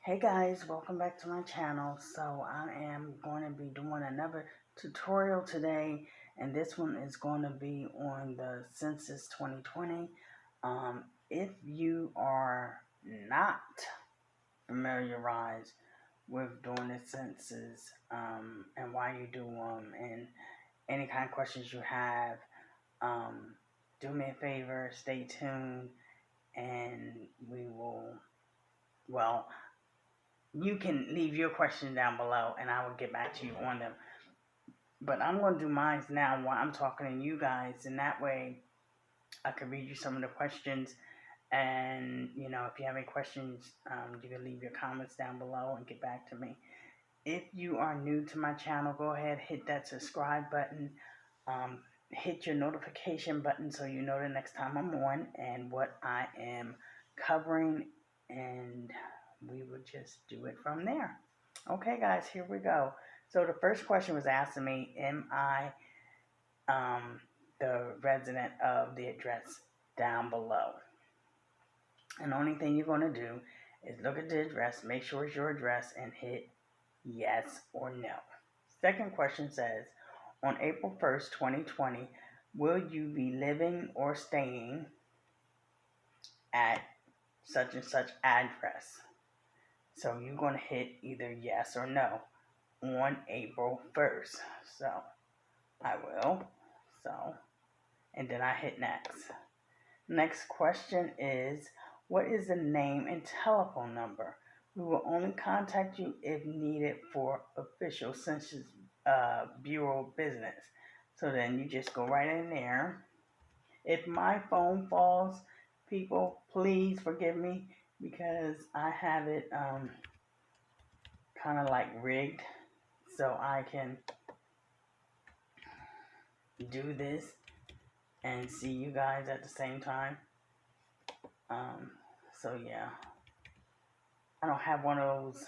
Hey guys, welcome back to my channel. So I am going to be doing another tutorial today, and this one is going to be on the Census 2020. If you are not familiarized with doing the census and why you do them and any kind of questions you have, do me a favor, stay tuned, and we will, well, you can leave your question down below and I will get back to you on them. But I'm going to do mine now while I'm talking to you guys, and that way I can read you some of the questions. And, if you have any questions, you can leave your comments down below and get back to me. If you are new to my channel, go ahead, hit that subscribe button. Hit your notification button so you know the next time I'm on and what I am covering, and we would just do it from there. Okay, guys, here we go. So the first question was asking me, am I the resident of the address down below? And the only thing you're going to do is look at the address, make sure it's your address, and hit yes or no. Second question says, on April 1st, 2020, will you be living or staying at such and such address? So you're going to hit either yes or no on April 1st. So I will. And then I hit next. Next question is, what is the name and telephone number? We will only contact you if needed for official Census Bureau business. So then you just go right in there. If my phone falls, people, please forgive me because I have it kind of like rigged so I can do this and see you guys at the same time. So yeah, I don't have one of those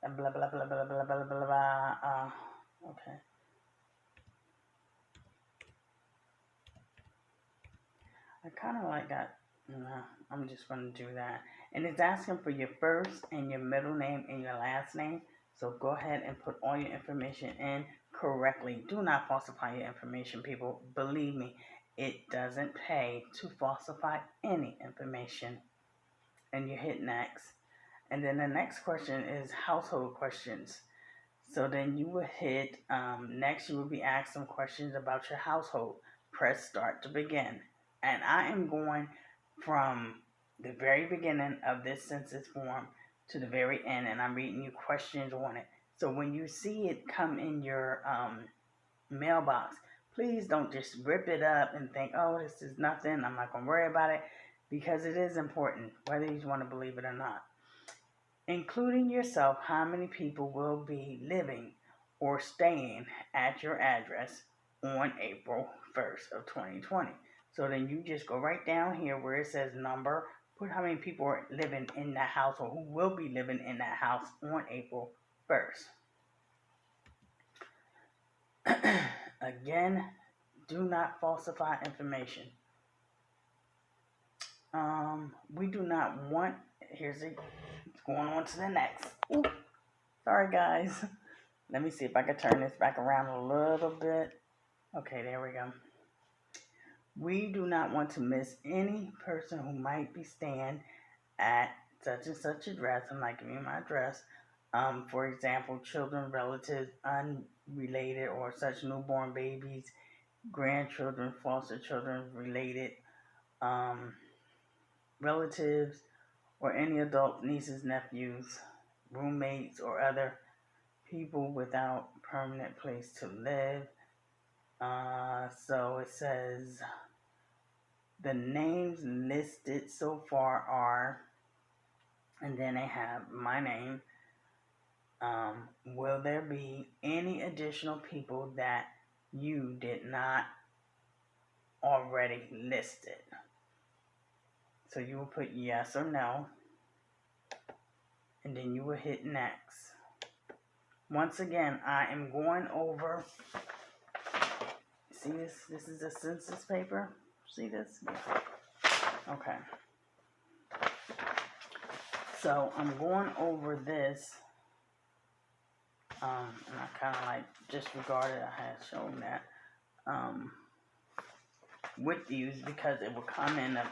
blah blah blah blah blah blah blah blah. Okay. I kind of like that. No, I'm just going to do that. And it's asking for your first and your middle name and your last name. So go ahead and put all your information in correctly. Do not falsify your information, people. Believe me, it doesn't pay to falsify any information. And you hit next. And then the next question is household questions. So then you will hit next. You will be asked some questions about your household. Press start to begin. And I am going from the very beginning of this census form to the very end, and I'm reading you questions on it. So when you see it come in your mailbox, please don't just rip it up and think, oh, this is nothing, I'm not going to worry about it, because it is important, whether you want to believe it or not. Including yourself, how many people will be living or staying at your address on April 1st of 2020? So then you just go right down here where it says number, put how many people are living in that house or who will be living in that house on April 1st. Again, do not falsify information. We do not want, here's it, it's going on to the next. Ooh, sorry guys. Let me see if I can turn this back around a little bit. Okay, there we go. We do not want to miss any person who might be staying at such and such address. I'm not giving you my address. For example, children, relatives, unrelated, or such newborn babies, grandchildren, foster children, related relatives, or any adult nieces, nephews, roommates, or other people without permanent place to live. So it says the names listed so far are, and then they have my name. Will there be any additional people that you did not already listed? So you will put yes or no, and then you will hit next. Once again, I am going over, see this? This is a census paper. See this? Okay. So I'm going over this, and I kind of like disregarded. I had shown that with these because it will come in the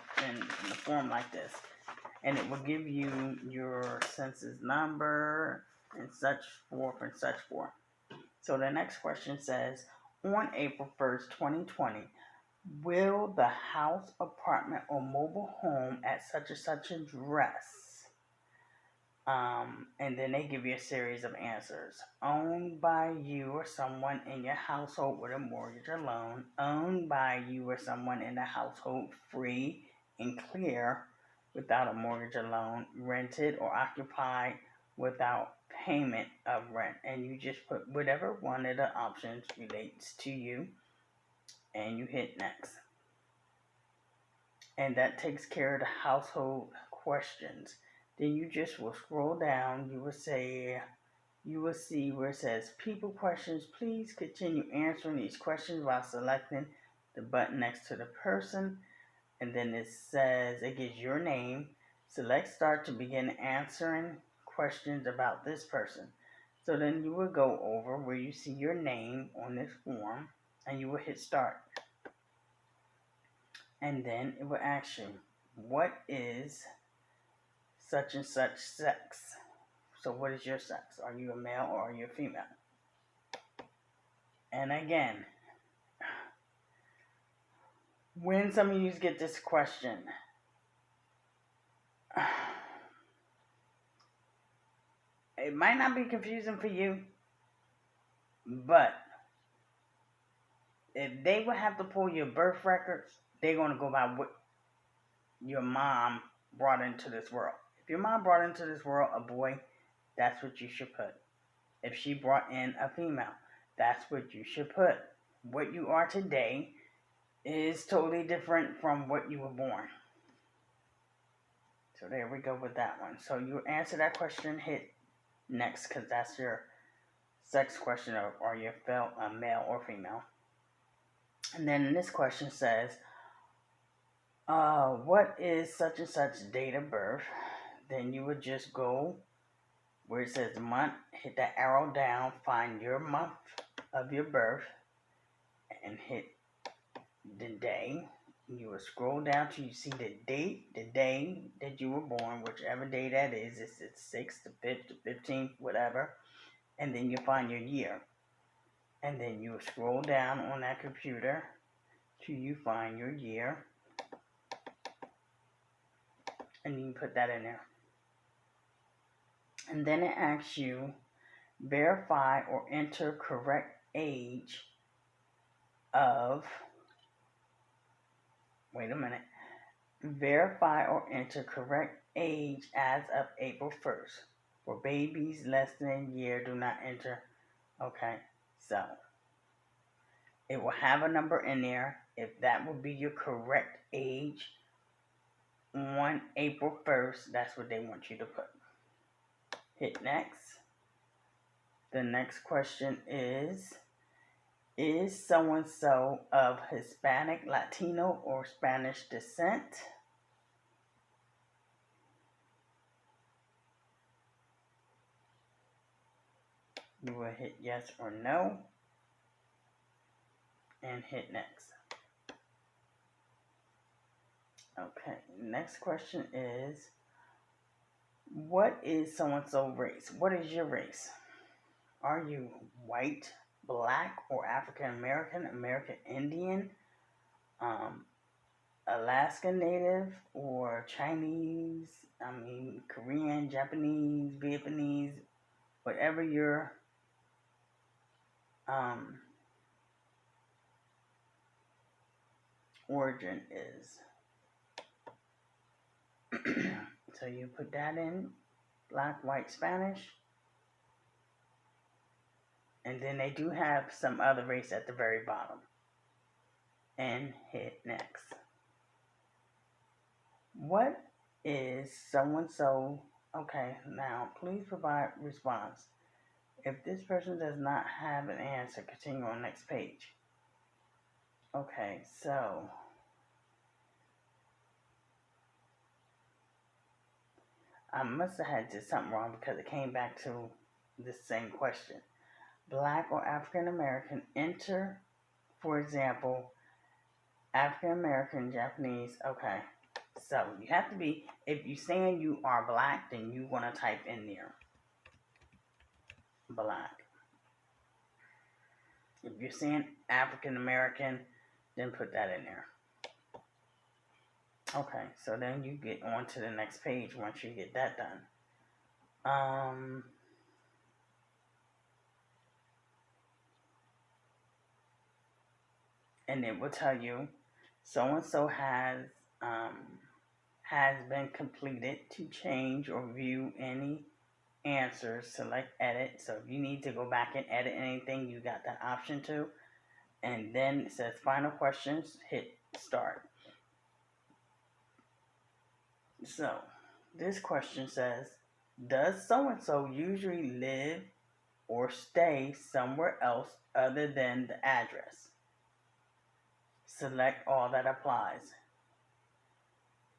form like this, and it will give you your census number and such forth and such forth. So the next question says, on April 1st, 2020, will the house, apartment, or mobile home at such and such address, and then they give you a series of answers. Owned by you or someone in your household with a mortgage or loan. Owned by you or someone in the household free and clear without a mortgage or loan. Rented or occupied without payment of rent. And you just put whatever one of the options relates to you, and you hit next. And that takes care of the household questions. Then you just will scroll down. You will see where it says people questions. Please continue answering these questions while selecting the button next to the person. And then it says, it gives your name. Select start to begin answering questions about this person. So then you will go over where you see your name on this form, and you will hit start. And then it will ask you, what is such and such sex? So what is your sex? Are you a male or are you a female? And again, when some of you get this question, it might not be confusing for you, but if they would have to pull your birth records, they're going to go by what your mom brought into this world. If your mom brought into this world a boy, that's what you should put. If she brought in a female, that's what you should put. What you are today is totally different from what you were born. So there we go with that one. So you answer that question, hit next, because that's your sex question, or are you a male or female. And then this question says, what is such and such date of birth? Then you would just go where it says month, hit that arrow down, find your month of your birth, and hit the day. You will scroll down till you see the date, the day that you were born, whichever day that is. It's the 6th, the 5th, the 15th, whatever. And then you find your year. And then you will scroll down on that computer till you find your year. And you can put that in there. And then it asks you, verify or enter correct age of, wait a minute, verify or enter correct age as of April 1st. For babies less than a year, do not enter. Okay, so it will have a number in there. If that will be your correct age on April 1st, that's what they want you to put. Hit next. The next question is so-and-so of Hispanic, Latino, or Spanish descent? You will hit yes or no, and hit next. Okay, next question is, what is so-and-so race? What is your race? Are you white, black, or African American, American Indian, Alaska Native, or Chinese, Korean, Japanese, Vietnamese, whatever your origin is. So you put that in, black, white, Spanish. And then they do have some other race at the very bottom. And hit next. What is so-and-so? Okay, now please provide response. If this person does not have an answer, continue on next page. Okay, so I must have had just something wrong because it came back to the same question. Black or African American enter, for example, African American, Japanese. Okay. So you have to be, if you're saying you are black, then you want to type in there black. If you're saying African American, then put that in there. Okay, so then you get on to the next page once you get that done. And it will tell you so and so has been completed. To change or view any answers, select edit. So if you need to go back and edit anything, you got that option too. And then it says final questions, hit start. So this question says, does so and so usually live or stay somewhere else other than the address? Select all that applies.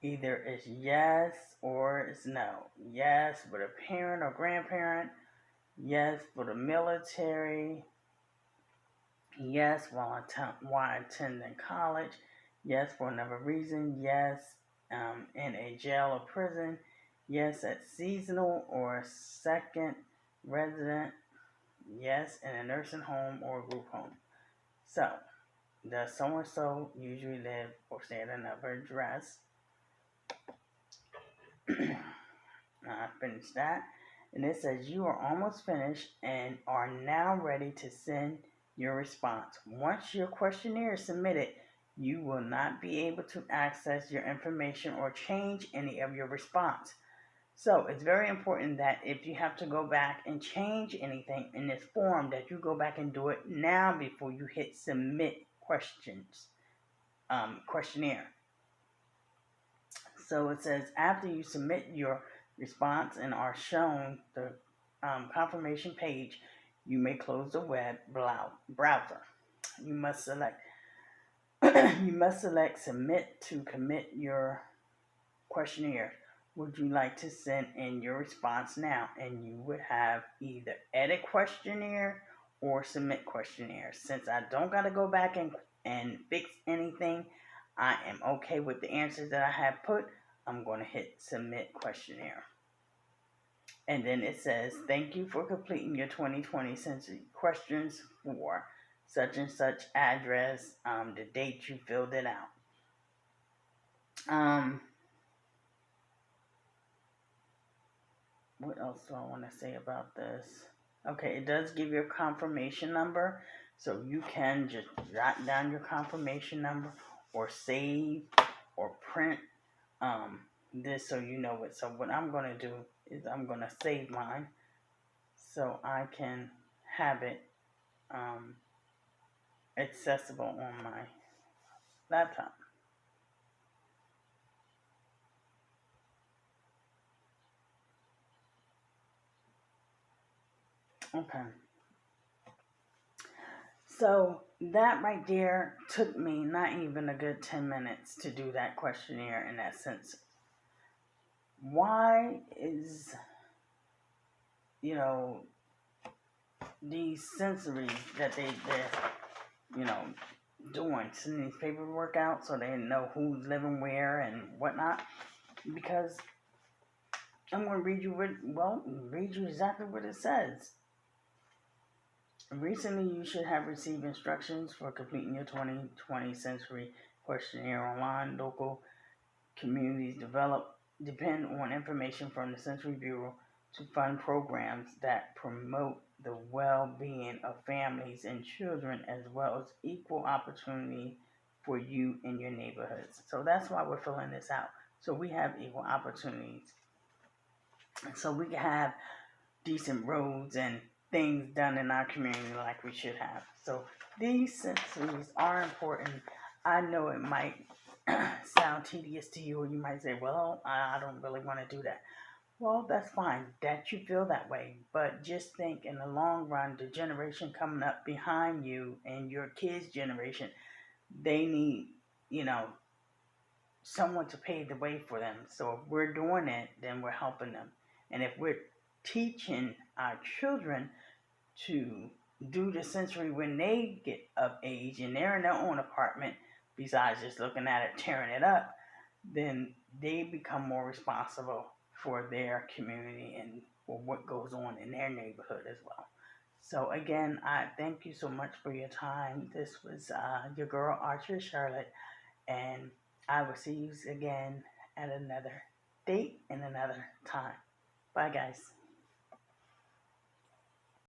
Either it's yes or it's no. Yes for the parent or grandparent. Yes for the military. Yes while attending college. Yes for another reason. Yes in a jail or prison. Yes at seasonal or second resident. Yes in a nursing home or group home. So, does so and so usually live or stay at another address? I finished that. And it says you are almost finished and are now ready to send your response. Once your questionnaire is submitted, you will not be able to access your information or change any of your response. So it's very important that if you have to go back and change anything in this form, that you go back and do it now before you hit submit questionnaire. So it says after you submit your response and are shown the confirmation page, you may close the web browser. You must select submit to commit your questionnaire. Would you like to send in your response now? And you would have either edit questionnaire or submit questionnaire. Since I don't got to go back and fix anything, I am okay with the answers that I have put. I'm going to hit submit questionnaire. And then it says, thank you for completing your 2020 census questions for such and such address, the date you filled it out. What else do I want to say about this? Okay, it does give you a confirmation number, so you can just jot down your confirmation number or save or print this so you know it. So what I'm going to do is I'm going to save mine so I can have it accessible on my laptop. Okay. So that right there took me not even a good 10 minutes to do that questionnaire in that census. Why is, these sensories that they're, doing, sending these paperwork out so they know who's living where and whatnot? Because I'm going to read you exactly what it says. Recently, you should have received instructions for completing your 2020 sensory questionnaire online. Local communities depend on information from the Census Bureau to fund programs that promote the well-being of families and children, as well as equal opportunity for you in your neighborhoods. So that's why we're filling this out. So we have equal opportunities. So we can have decent roads and things done in our community like we should have. So these sensories are important. I know it might sound tedious to you, or you might say, well, I don't really want to do that. Well, that's fine that you feel that way, but just think in the long run, the generation coming up behind you and your kids' generation, they need, someone to pave the way for them. So if we're doing it, then we're helping them. And if we're teaching our children to do the sensory when they get of age and they're in their own apartment, besides just looking at it, tearing it up, then they become more responsible for their community and for what goes on in their neighborhood as well. So again, I thank you so much for your time. This was your girl Archer Charlotte, and I will see you again at another date and another time. Bye, guys.